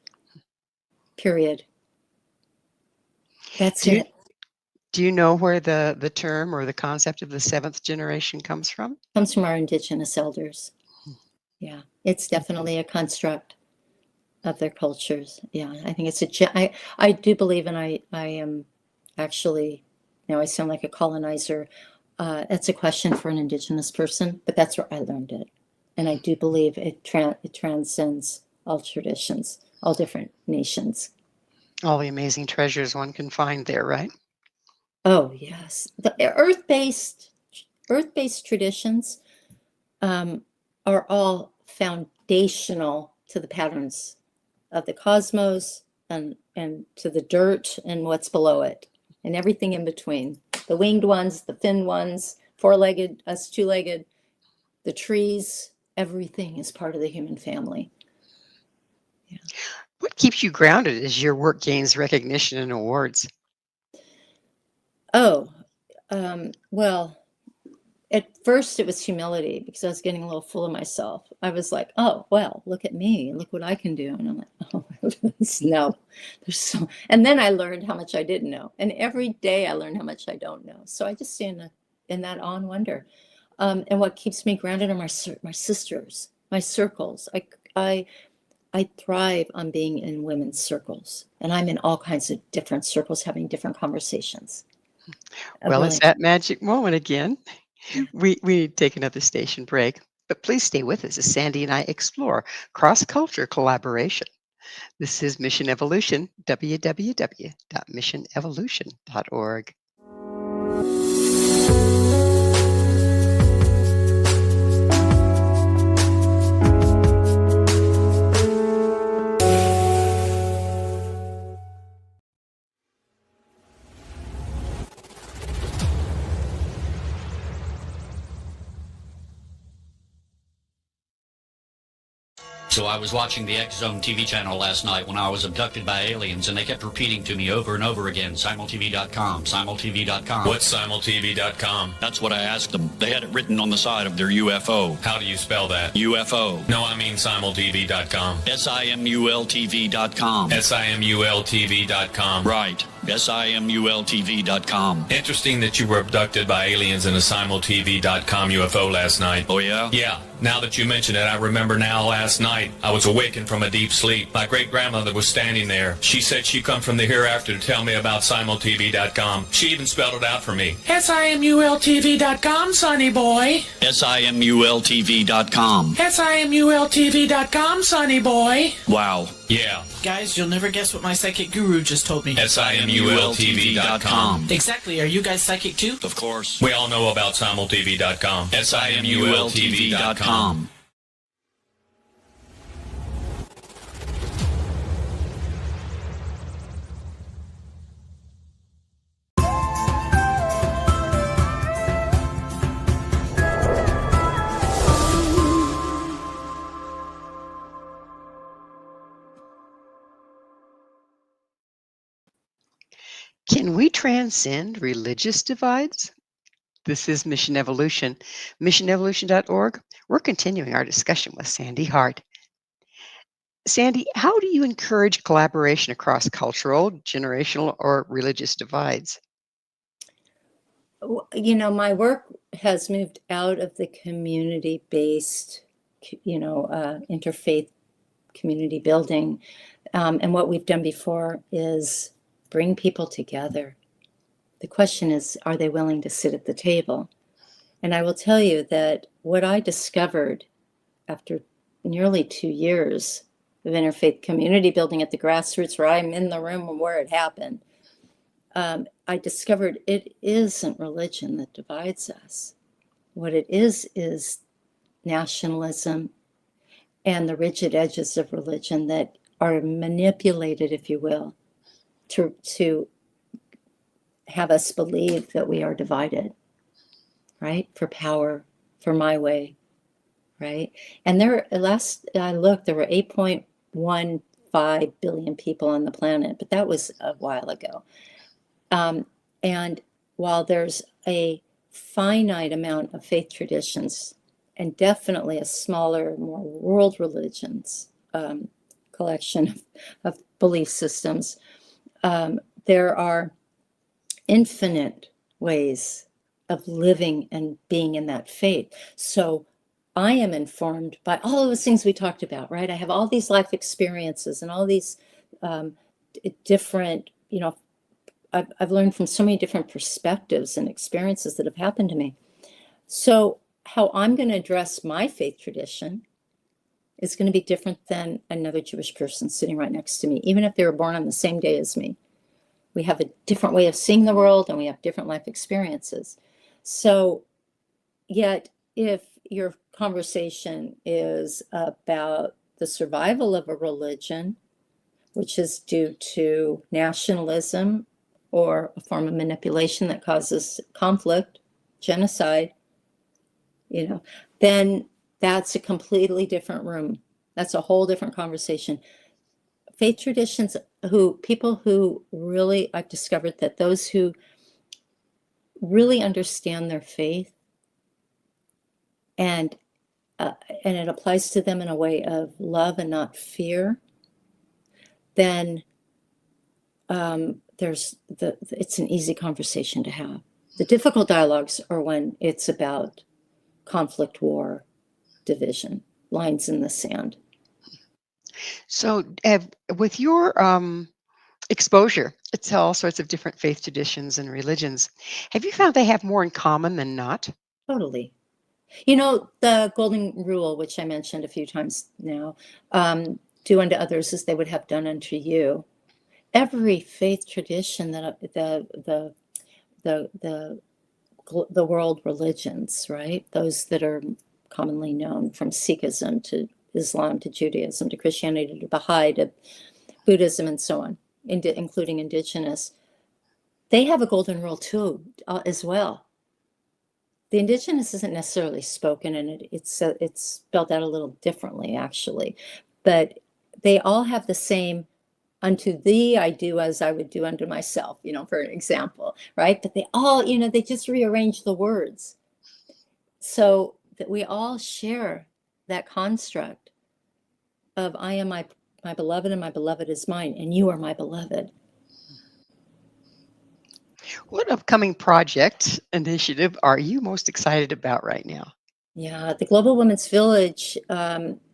Period. That's it. Do you know where the term or the concept of the 7th generation comes from? Comes from our indigenous elders. Yeah, it's definitely a construct of their cultures. Yeah, I think it's I do believe, and I am actually, now I sound like a colonizer. That's a question for an indigenous person, but that's where I learned it. And I do believe it transcends all traditions, all different nations. All the amazing treasures one can find there, right? Oh, yes. The earth-based traditions are all foundational to the patterns of the cosmos and to the dirt and what's below it and everything in between. The winged ones, the thin ones, four-legged, us two-legged, the trees, everything is part of the human family. Yeah. What keeps you grounded as your work gains recognition and awards? Oh, well, at first it was humility because I was getting a little full of myself. I was like, oh, well, look at me. Look what I can do. And I'm like, oh, no, there's so, and then I learned how much I didn't know. And every day I learned how much I don't know. So I just stay in that awe and wonder. And what keeps me grounded are my sisters, my circles. I thrive on being in women's circles, and I'm in all kinds of different circles having different conversations. Well, it's that magic moment again. We need to take another station break, but please stay with us as Sandy and I explore cross-culture collaboration. This is Mission Evolution, www.missionevolution.org. So I was watching the X Zone TV channel last night when I was abducted by aliens, and they kept repeating to me over and over again, simultv.com, simultv.com. What's simultv.com? That's what I asked them. They had it written on the side of their UFO. How do you spell that? UFO. No, I mean simultv.com. simultv.com. simultv.com. Right. simultv.com. Interesting that you were abducted by aliens in a simultv.com UFO last night. Oh, yeah? Yeah. Now that you mention it, I remember now last night I was awakened from a deep sleep. My great-grandmother was standing there. She said she come from the hereafter to tell me about simultv.com. She even spelled it out for me. simultv.com, sonny boy. simultv.com. simultv.com, sonny boy. Wow. Yeah. Guys, you'll never guess what my psychic guru just told me. simultv.com. Exactly. Are you guys psychic too? Of course. We all know about simultv.com. simultv.com. Can we transcend religious divides? This is Mission Evolution, missionevolution.org. We're continuing our discussion with Sande Hart. Sandy, how do you encourage collaboration across cultural, generational, or religious divides? You know, my work has moved out of the community-based, interfaith community building. And what we've done before is bring people together. The question is, are they willing to sit at the table? And I will tell you that what I discovered after nearly 2 years of interfaith community building at the grassroots, where I'm in the room where it happened, I discovered it isn't religion that divides us. What it is nationalism and the rigid edges of religion that are manipulated, if you will, to have us believe that we are divided, right? For power, for my way, right? And last I looked, there were 8.15 billion people on the planet, but that was a while ago. And while there's a finite amount of faith traditions and definitely a smaller, more world religions collection of belief systems, there are infinite ways of living and being in that faith. So I am informed by all of those things we talked about, right? I have all these life experiences and all these different, I've learned from so many different perspectives and experiences that have happened to me. So how I'm going to address my faith tradition is going to be different than another Jewish person sitting right next to me, even if they were born on the same day as me. We have a different way of seeing the world and we have different life experiences. So yet, if your conversation is about the survival of a religion, which is due to nationalism or a form of manipulation that causes conflict, genocide, then that's a completely different room. That's a whole different conversation. Faith traditions, people who really, I've discovered that those who really understand their faith and it applies to them in a way of love and not fear, then it's an easy conversation to have. The difficult dialogues are when it's about conflict, war, division, lines in the sand. So with your exposure to all sorts of different faith traditions and religions, have you found they have more in common than not? Totally. The golden rule, which I mentioned a few times now, do unto others as they would have done unto you. Every faith tradition that the world religions, right? Those that are commonly known, from Sikhism to Islam to Judaism to Christianity to Baha'i to Buddhism and so on, including indigenous, they have a golden rule too, as well. The indigenous isn't necessarily spoken, and it's spelled out a little differently, actually. But they all have the same, unto thee I do as I would do unto myself, for example, right? But they all, they just rearrange the words. So that we all share that construct of I am my beloved and my beloved is mine, and you are my beloved. What upcoming project initiative are you most excited about right now? Yeah, the Global Women's Village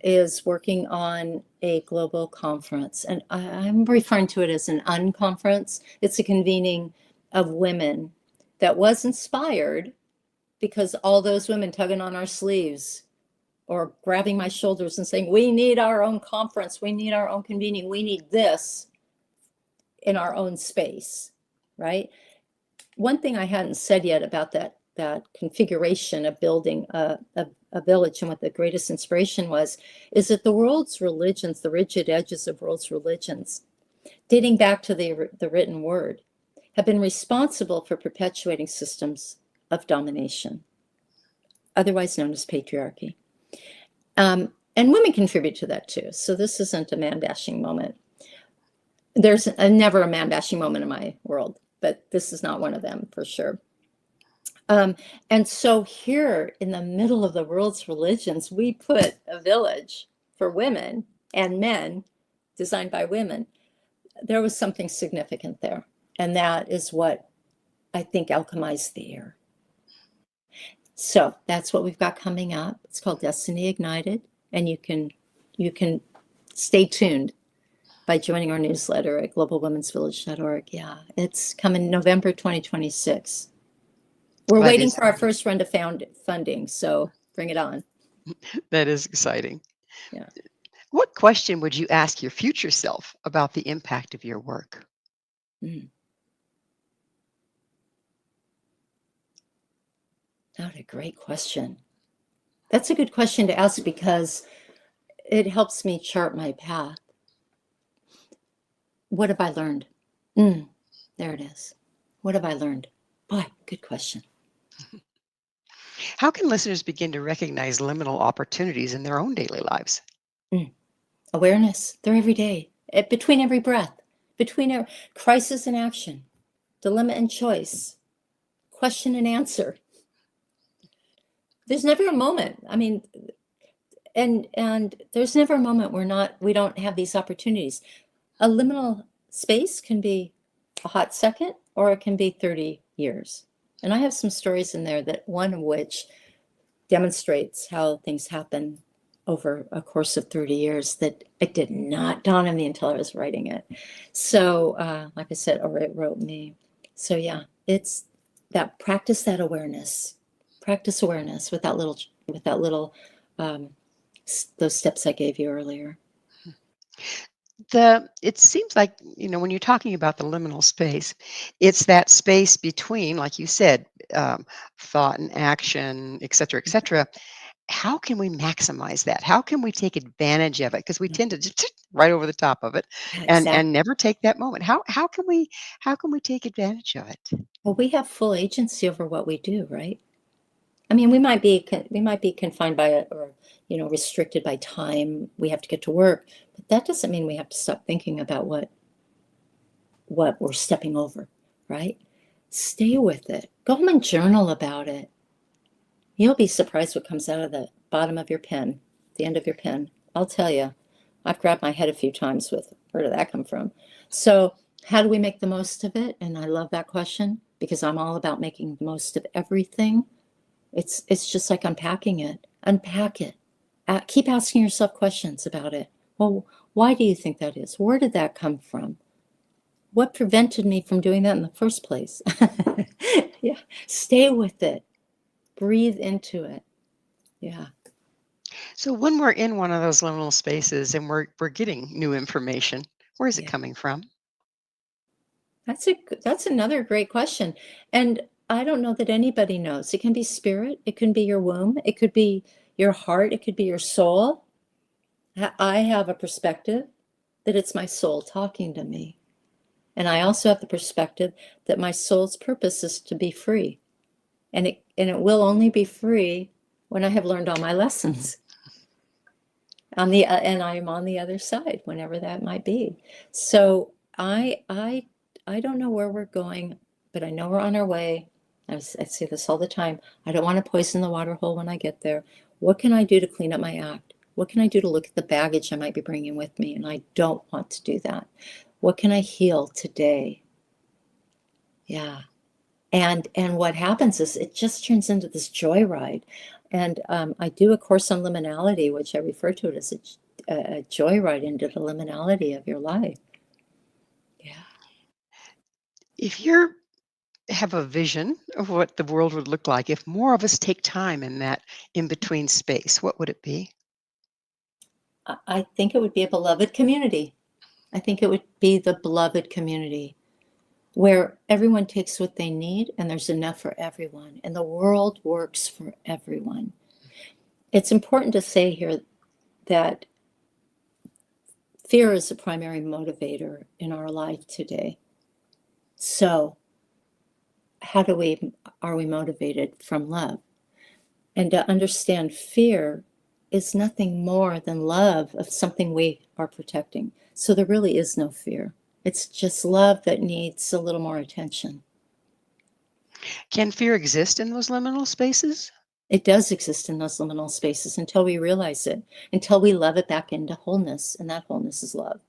is working on a global conference, and I'm referring to it as an unconference. It's a convening of women that was inspired because all those women tugging on our sleeves or grabbing my shoulders and saying, we need our own conference, we need our own convening, we need this in our own space, right? One thing I hadn't said yet about that configuration of building a village and what the greatest inspiration is that the world's religions, the rigid edges of world's religions, dating back to the written word, have been responsible for perpetuating systems of domination, otherwise known as patriarchy. And women contribute to that too. So this isn't a man-bashing moment. There's never a man-bashing moment in my world, but this is not one of them for sure. And so here in the middle of the world's religions, we put a village for women and men designed by women. There was something significant there. And that is what I think alchemized the air. So that's what we've got coming up. It's called Destiny Ignited. And you can stay tuned by joining our newsletter at globalwomensvillage.org. Yeah, it's coming November 2026. We're waiting for our first round of funding, so bring it on. That is exciting. Yeah. What question would you ask your future self about the impact of your work? What a great question. That's a good question to ask because it helps me chart my path. What have I learned? There it is. What have I learned? Boy, good question. How can listeners begin to recognize liminal opportunities in their own daily lives? Awareness. They're every day, between every breath, between a crisis and action, dilemma and choice, question and answer. There's never a moment. I mean, and there's never a moment we don't have these opportunities. A liminal space can be a hot second, or it can be 30 years. And I have some stories in there, that one of which demonstrates how things happen over a course of 30 years that it did not dawn on me until I was writing it. So, like I said, or it wrote me. So yeah, it's that practice awareness with that little, those steps I gave you earlier. It seems like, when you're talking about the liminal space, it's that space between, like you said, thought and action, et cetera, et cetera. How can we maximize that? How can we take advantage of it? Because we tend to just right over the top of it, and never take that moment. How can we take advantage of it? Well, we have full agency over what we do, right? I mean, we might be confined by it, or restricted by time. We have to get to work, but that doesn't mean we have to stop thinking about what we're stepping over, right? Stay with it. Go home and journal about it. You'll be surprised what comes out of the bottom of your pen, the end of your pen. I'll tell you, I've grabbed my head a few times with, where did that come from? So how do we make the most of it? And I love that question, because I'm all about making the most of everything. It's just like unpacking it. Unpack it. Keep asking yourself questions about it. Well, why do you think that is? Where did that come from? What prevented me from doing that in the first place? Yeah, stay with it. Breathe into it. Yeah. So when we're in one of those liminal spaces and we're getting new information, where is it coming from? That's another great question. And I don't know that anybody knows. It can be spirit, it can be your womb, it could be your heart, it could be your soul. I have a perspective that it's my soul talking to me. And I also have the perspective that my soul's purpose is to be free. And it will only be free when I have learned all my lessons. And I am on the other side, whenever that might be. So I don't know where we're going, but I know we're on our way. I say this all the time. I don't want to poison the water hole when I get there. What can I do to clean up my act? What can I do to look at the baggage I might be bringing with me? And I don't want to do that. What can I heal today? Yeah. And what happens is it just turns into this joyride. And I do a course on liminality, which I refer to it as a joyride into the liminality of your life. Yeah. If you have a vision of what the world would look like if more of us take time in that in-between space, what would it be? I think it would be a beloved community. I think it would be the beloved community, where everyone takes what they need and there's enough for everyone, and the world works for everyone. It's important to say here that fear is the primary motivator in our life today. So are we motivated from love? And to understand fear is nothing more than love of something we are protecting. So there really is no fear. It's just love that needs a little more attention. Can fear exist in those liminal spaces? It does exist in those liminal spaces until we realize it, until we love it back into wholeness, and that wholeness is love.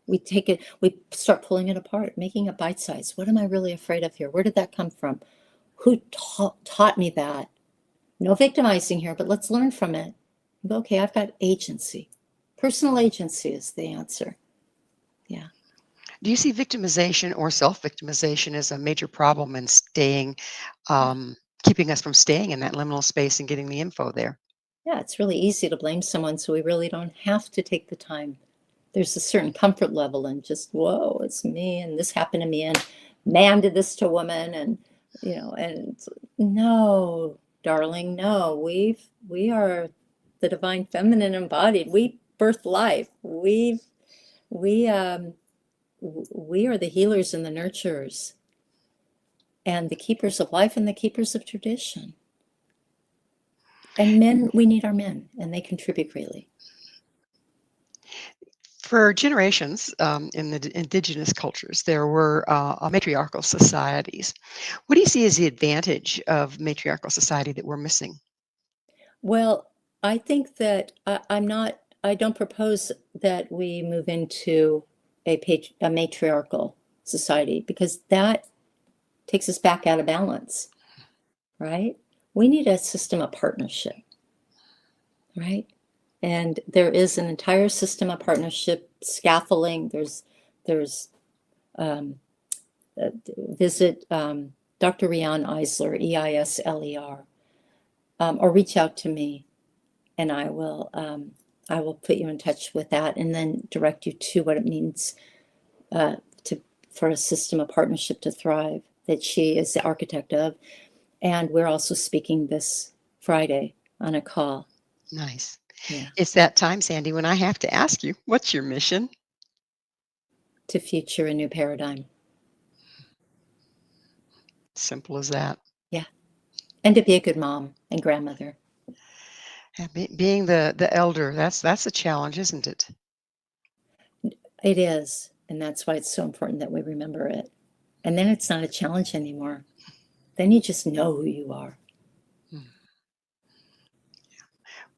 We take it, we start pulling it apart, making it bite-sized. What am I really afraid of here? Where did that come from? Who taught me that? No victimizing here, but let's learn from it. Okay, I've got agency. Personal agency is the answer. Yeah. Do you see victimization or self-victimization as a major problem in staying, keeping us from staying in that liminal space and getting the info there? Yeah, it's really easy to blame someone, so we really don't have to take the time. There's a certain comfort level in just, whoa, it's me, and this happened to me, and man did this to woman, and and no, darling, no, we are the divine feminine embodied. We birth life. We are the healers and the nurturers, and the keepers of life and the keepers of tradition. And men, we need our men, and they contribute greatly. For generations in the indigenous cultures, there were matriarchal societies. What do you see as the advantage of matriarchal society that we're missing? Well, I think that I don't propose that we move into a matriarchal society, because that takes us back out of balance, right? We need a system of partnership, right? And there is an entire system of partnership, scaffolding. There's visit Dr. Rian Eisler, Eisler, or reach out to me, and I will put you in touch with that, and then direct you to what it means for a system of partnership to thrive, that she is the architect of. And we're also speaking this Friday on a call. Nice. Yeah. It's that time, Sandy, when I have to ask you, what's your mission? To future a new paradigm. Simple as that. Yeah. And to be a good mom and grandmother. Being the elder, that's a challenge, isn't it? It is. And that's why it's so important that we remember it. And then it's not a challenge anymore. Then you just know who you are.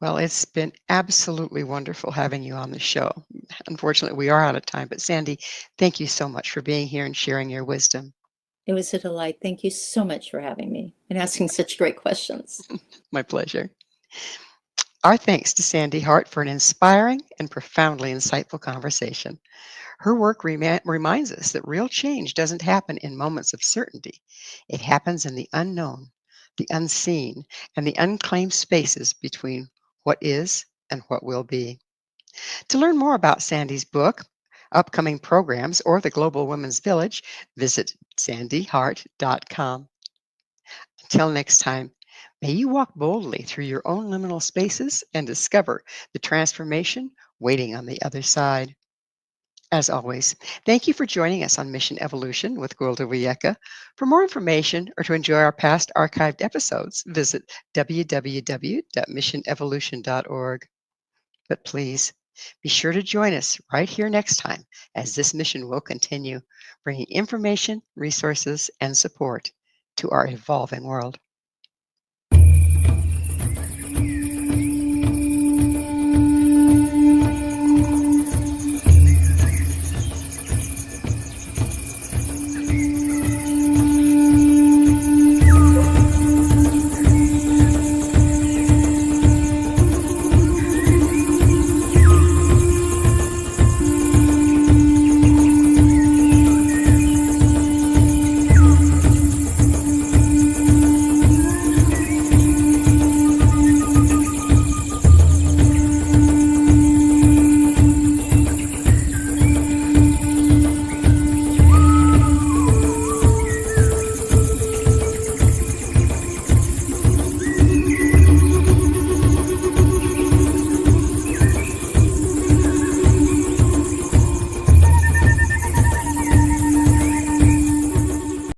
Well, it's been absolutely wonderful having you on the show. Unfortunately, we are out of time, but Sandy, thank you so much for being here and sharing your wisdom. It was a delight. Thank you so much for having me and asking such great questions. My pleasure. Our thanks to Sande Hart for an inspiring and profoundly insightful conversation. Her work reminds us that real change doesn't happen in moments of certainty. It happens in the unknown, the unseen, and the unclaimed spaces between what is and what will be. To learn more about Sandy's book, upcoming programs, or the Global Women's Village, visit sandehart.com. Until next time, may you walk boldly through your own liminal spaces and discover the transformation waiting on the other side. As always, thank you for joining us on Mission Evolution with Gwilda Wiyaka. For more information or to enjoy our past archived episodes, visit www.missionevolution.org. But please, be sure to join us right here next time, as this mission will continue, bringing information, resources, and support to our evolving world.